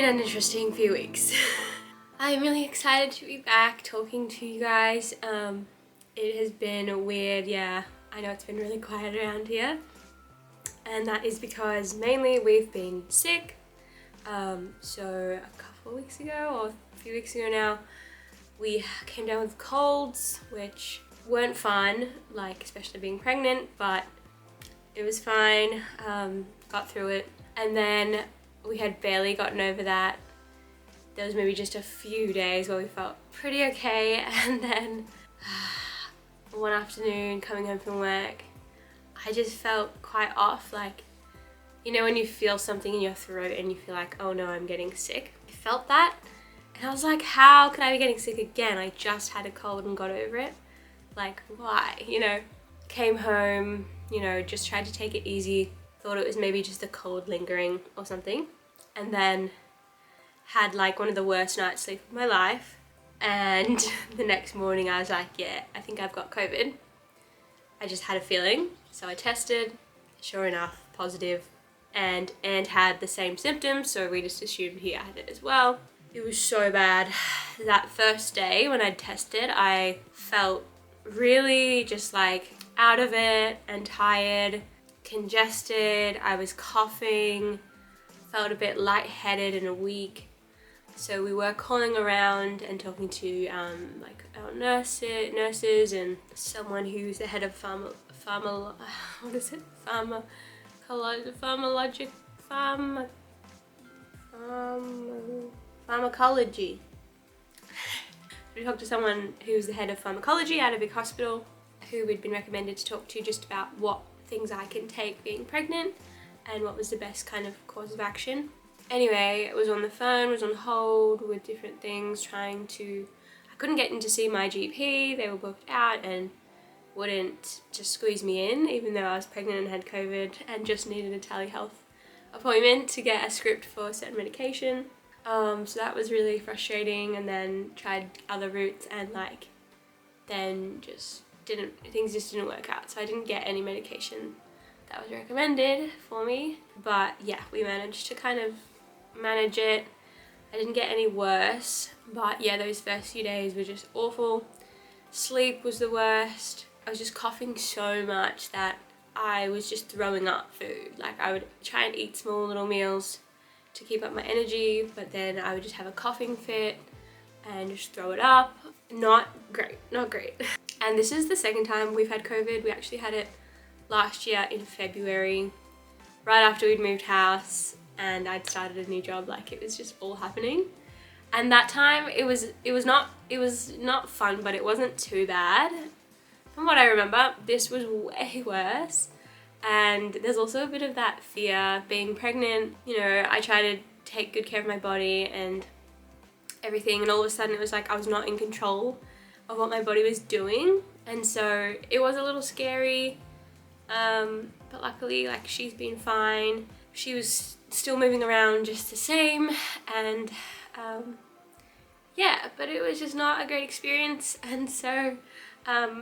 an interesting few weeks. I'm really excited to be back talking to you guys. It has been weird, yeah. I know it's been really quiet around here. And that is because mainly we've been sick. So a couple of weeks ago, or a few weeks ago now, we came down with colds, which weren't fun, like especially being pregnant, but it was fine, got through it. And then we had barely gotten over that. There was maybe just a few days where we felt pretty okay, and then one afternoon coming home from work, I just felt quite off, like, you know when you feel something in your throat and you feel like, oh no, I'm getting sick? I felt that, and I was like, how could I be getting sick again? I just had a cold and got over it. Like, why? You know, came home, you know, just tried to take it easy, thought it was maybe just a cold lingering or something, and then had like one of the worst night's sleep of my life. And the next morning I was like, yeah, I think I've got COVID. I just had a feeling. So I tested, sure enough, positive, and had the same symptoms, so we just assumed he had it as well. It was so bad. That first day when I tested, I felt really just like out of it and tired, congested. I was coughing, felt a bit lightheaded and weak. So we were calling around and talking to like our nurses and someone who's the head of pharmacology. We talked to someone who's the head of pharmacology at a big hospital, who we'd been recommended to talk to just about what things I can take being pregnant and what was the best kind of course of action. Anyway, it was on the phone, was on hold with different things, I couldn't get in to see my GP, they were booked out and wouldn't just squeeze me in, even though I was pregnant and had COVID and just needed a telehealth appointment to get a script for certain medication. So that was really frustrating, and then tried other routes and then things just didn't work out. So I didn't get any medication that was recommended for me, but yeah, we managed to kind of manage it. I didn't get any worse, but yeah, those first few days were just awful. Sleep was the worst. I was just coughing so much that I was just throwing up food. Like, I would try and eat small little meals to keep up my energy, but then I would just have a coughing fit and just throw it up. Not great. And this is the second time we've had COVID. We actually had it last year in February, right after we'd moved house and I'd started a new job. Like, it was just all happening. And that time it was not fun, but it wasn't too bad. From what I remember, this was way worse. And there's also a bit of that fear being pregnant. You know, I try to take good care of my body and everything, and all of a sudden it was like I was not in control of what my body was doing. And so it was a little scary. But luckily, like, she's been fine. She was still moving around just the same, and yeah, but it was just not a great experience. And so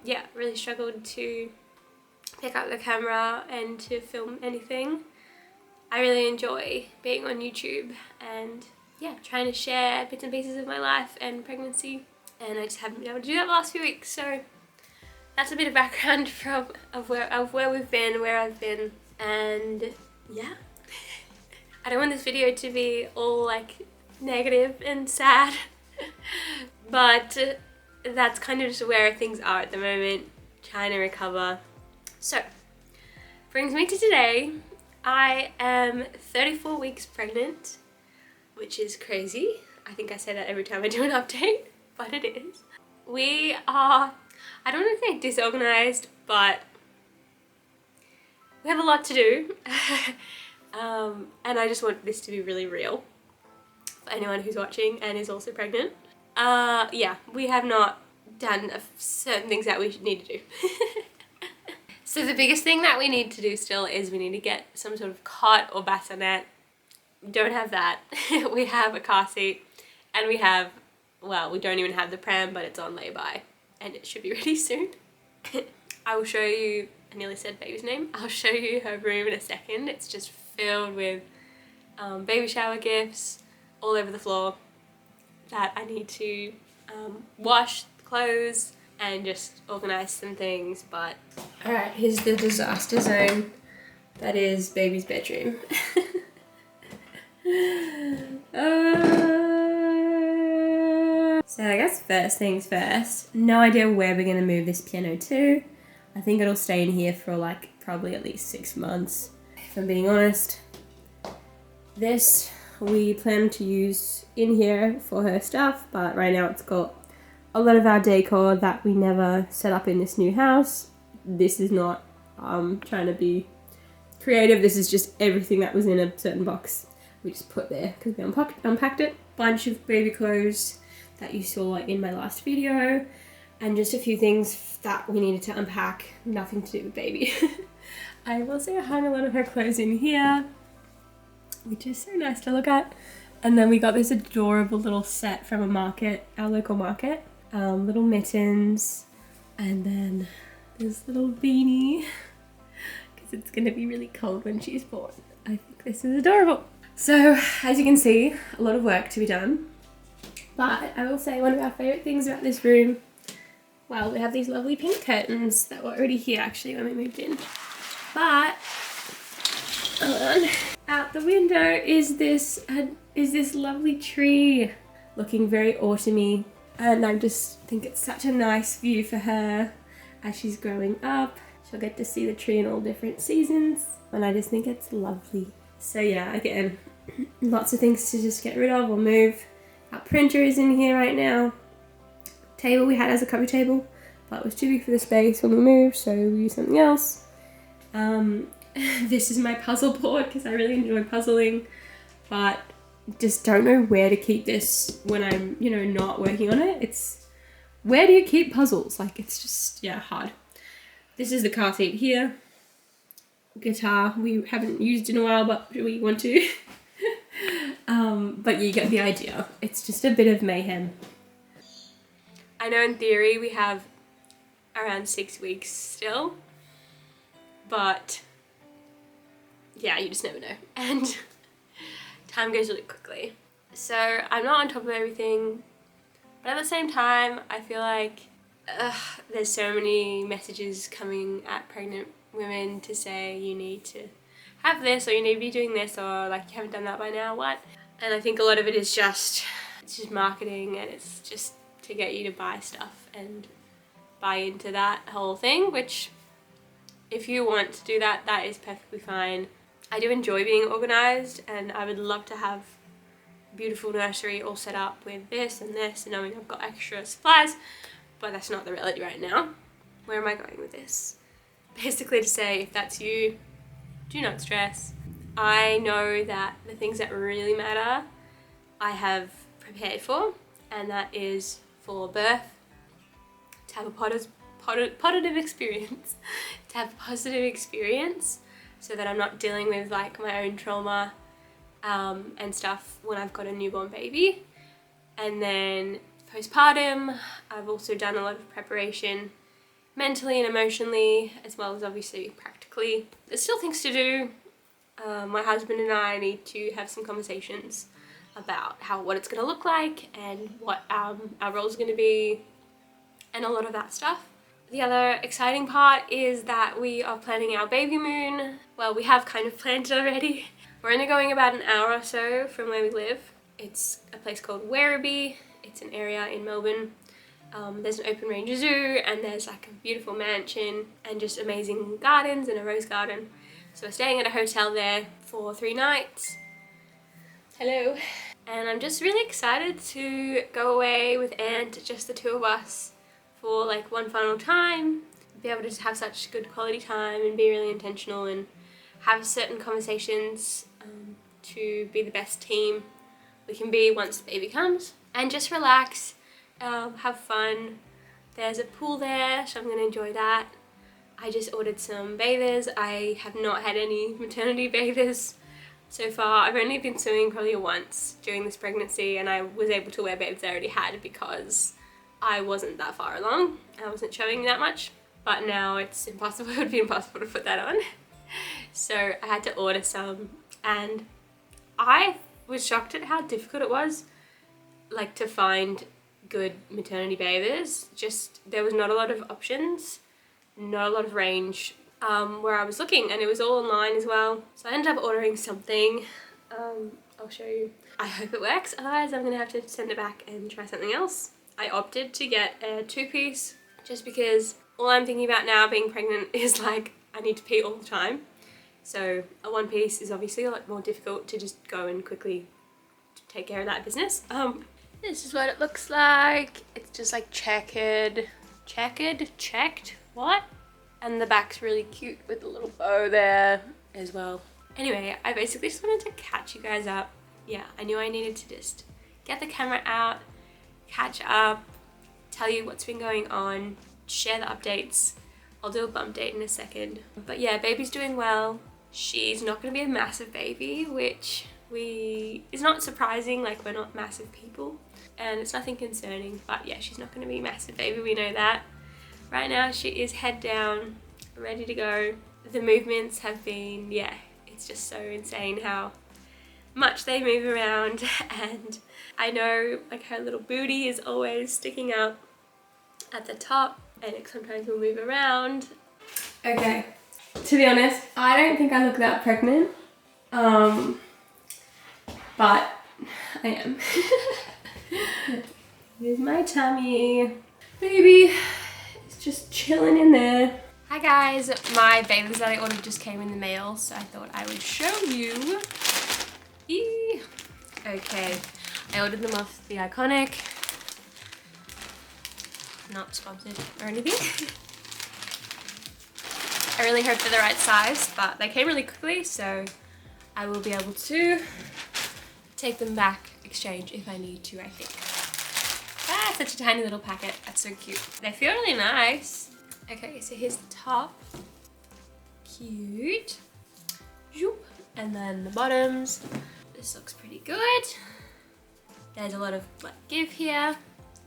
yeah, really struggled to pick up the camera and to film anything. I really enjoy being on YouTube and yeah, trying to share bits and pieces of my life and pregnancy, and I just haven't been able to do that the last few weeks. So that's a bit of background of where we've been, where I've been, and yeah. I don't want this video to be all like negative and sad, but that's kind of just where things are at the moment, trying to recover. So, brings me to today. I am 34 weeks pregnant, which is crazy. I think I say that every time I do an update, but it is. We are, I don't want to say disorganized, but we have a lot to do. And I just want this to be really real for anyone who's watching and is also pregnant. Yeah, we have not done certain things that we need to do. So the biggest thing that we need to do still is we need to get some sort of cot or bassinet. We don't have that. We have a car seat, and we have, well, we don't even have the pram, but it's on lay-by and it should be ready soon. I will show you, I nearly said baby's name. I'll show you her room in a second. It's just filled with baby shower gifts, all over the floor that I need to wash clothes and just organize some things. But alright, here's the disaster zone that is baby's bedroom. So I guess first things first, no idea where we're gonna move this piano to. I think it'll stay in here for like probably at least 6 months, if I'm being honest. This we plan to use in here for her stuff, but right now it's got a lot of our decor that we never set up in this new house. This is not trying to be creative, this is just everything that was in a certain box we just put there because we unpacked it. Bunch of baby clothes that you saw in my last video, and just a few things that we needed to unpack, nothing to do with baby. I will say I hung a lot of her clothes in here, which is so nice to look at. And then we got this adorable little set from a market, our local market. Little mittens, and then this little beanie, because it's gonna be really cold when she's born. I think this is adorable. So, as you can see, a lot of work to be done. But I will say one of our favourite things about this room, well, we have these lovely pink curtains that were already here actually when we moved in. But, hold on. Out the window is this lovely tree, looking very autumny. And I just think it's such a nice view for her as she's growing up. She'll get to see the tree in all different seasons, and I just think it's lovely. So yeah, again, lots of things to just get rid of or move. Our printer is in here right now. Table we had as a coffee table, but it was too big for the space when we moved, so we used something else. This is my puzzle board because I really enjoy puzzling, but just don't know where to keep this when I'm, not working on it. It's, where do you keep puzzles? Like, it's just, yeah, hard. This is the car seat here. Guitar we haven't used in a while, but we want to. But you get the idea. It's just a bit of mayhem. I know in theory we have around 6 weeks still, but yeah, you just never know. And time goes really quickly. So I'm not on top of everything, but at the same time, I feel like there's so many messages coming at pregnant women to say you need to have this, or you need to be doing this, or like you haven't done that by now, what? And I think a lot of it is just marketing, and it's just to get you to buy stuff and buy into that whole thing, which if you want to do that, that is perfectly fine. I do enjoy being organised, and I would love to have a beautiful nursery all set up with this and knowing I've got extra supplies, but that's not the reality right now. Where am I going with this? Basically to say, if that's you, do not stress. I know that the things that really matter I have prepared for, and that is for birth, to have a positive experience, to have a positive experience, so that I'm not dealing with like my own trauma and stuff when I've got a newborn baby. And then postpartum, I've also done a lot of preparation mentally and emotionally, as well as obviously practically. There's still things to do. My husband and I need to have some conversations about what it's going to look like and what our roles are going to be, and a lot of that stuff. The other exciting part is that we are planning our baby moon. Well, we have kind of planned it already. We're only going about an hour or so from where we live. It's a place called Werribee. It's an area in Melbourne. There's an open range zoo, and there's like a beautiful mansion and just amazing gardens and a rose garden. So we're staying at a hotel there for 3 nights. Hello. And I'm just really excited to go away with Aunt, just the two of us, for like one final time. Be able to just have such good quality time and be really intentional and have certain conversations to be the best team we can be once the baby comes. And just relax, have fun. There's a pool there, so I'm going to enjoy that. I just ordered some bathers. I have not had any maternity bathers so far. I've only been swimming probably once during this pregnancy, and I was able to wear bathers I already had because I wasn't that far along. I wasn't showing that much, but now it's impossible. It would be impossible to put that on. So I had to order some, and I was shocked at how difficult it was, like, to find good maternity bathers. Just, there was not a lot of options, not a lot of range where I was looking, and it was all online as well. So I ended up ordering something. I'll show you. I hope it works, otherwise I'm gonna have to send it back and try something else. I opted to get a 2-piece just because all I'm thinking about now being pregnant is like I need to pee all the time. So a 1-piece is obviously a lot more difficult to just go and quickly take care of that business. This is what it looks like. It's just like checked, what? And the back's really cute with the little bow there as well. Anyway, I basically just wanted to catch you guys up. Yeah, I knew I needed to just get the camera out, catch up, tell you what's been going on, share the updates. I'll do a bump date in a second. But yeah, baby's doing well. She's not gonna be a massive baby, which is not surprising, like we're not massive people. And it's nothing concerning, but yeah, she's not gonna be a massive baby, we know that. Right now she is head down, ready to go. The movements have been, yeah, it's just so insane how much they move around, and I know like her little booty is always sticking up at the top and it sometimes will move around. Okay, to be honest, I don't think I look that pregnant, but I am. Here's my tummy. Baby is just chilling in there. Hi guys, my babies that I ordered just came in the mail, so I thought I would show you. Eee. Okay, I ordered them off The Iconic. Not sponsored or anything. I really hope they're the right size, but they came really quickly, so I will be able to take them back, exchange if I need to, I think. Ah, such a tiny little packet. That's so cute. They feel really nice. Okay, so here's the top. Cute. Zoop. And then the bottoms. This looks pretty good. There's a lot of like give here.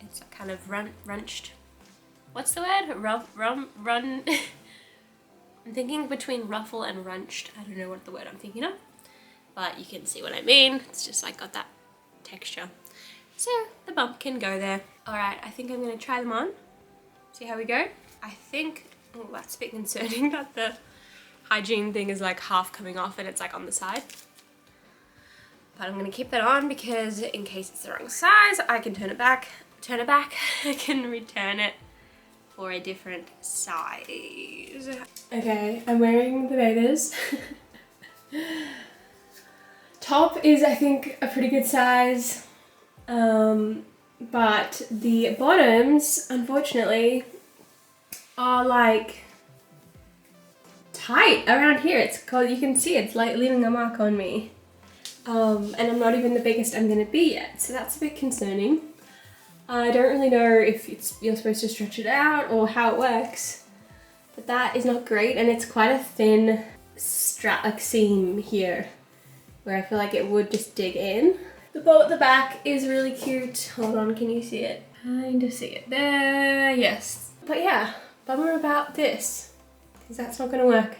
It's kind of runched. What's the word? Run. I'm thinking between ruffle and runched. I don't know what the word I'm thinking of, but you can see what I mean. It's just like got that texture. So the bump can go there. All right, I think I'm gonna try them on. See how we go. I think, oh, that's a bit concerning that the hygiene thing is like half coming off and it's like on the side. But I'm gonna keep that on because in case it's the wrong size, I can turn it back. I can return it for a different size. Okay, I'm wearing the bathers. Top is, I think, a pretty good size. But the bottoms, unfortunately, are like tight around here. It's called, you can see it's like leaving a mark on me. And I'm not even the biggest I'm gonna be yet, so that's a bit concerning. I don't really know if you're supposed to stretch it out or how it works, but that is not great, and it's quite a thin like seam here where I feel like it would just dig in. The bow at the back is really cute. Hold on, can you see it? Kind of see it there, yes. But yeah, bummer about this, because that's not gonna work.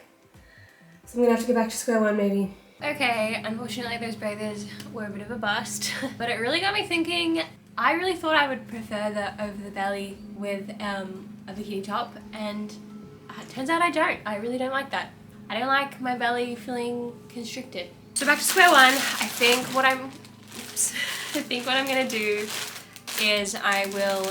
So I'm gonna have to go back to square one maybe. Okay, unfortunately those bathers were a bit of a bust, but it really got me thinking. I really thought I would prefer the over the belly with a bikini top, and it turns out I don't. I really don't like that. I don't like my belly feeling constricted. So back to square one. I think what I'm gonna do is I will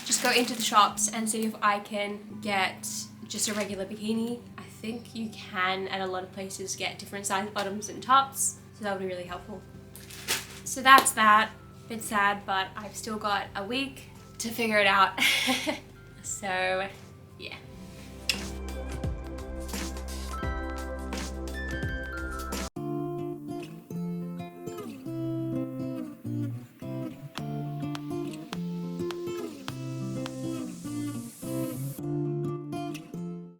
just go into the shops and see if I can get just a regular bikini. I think you can at a lot of places get different size bottoms and tops, so that'll be really helpful. So that's that. Bit sad, but I've still got a week to figure it out. So yeah.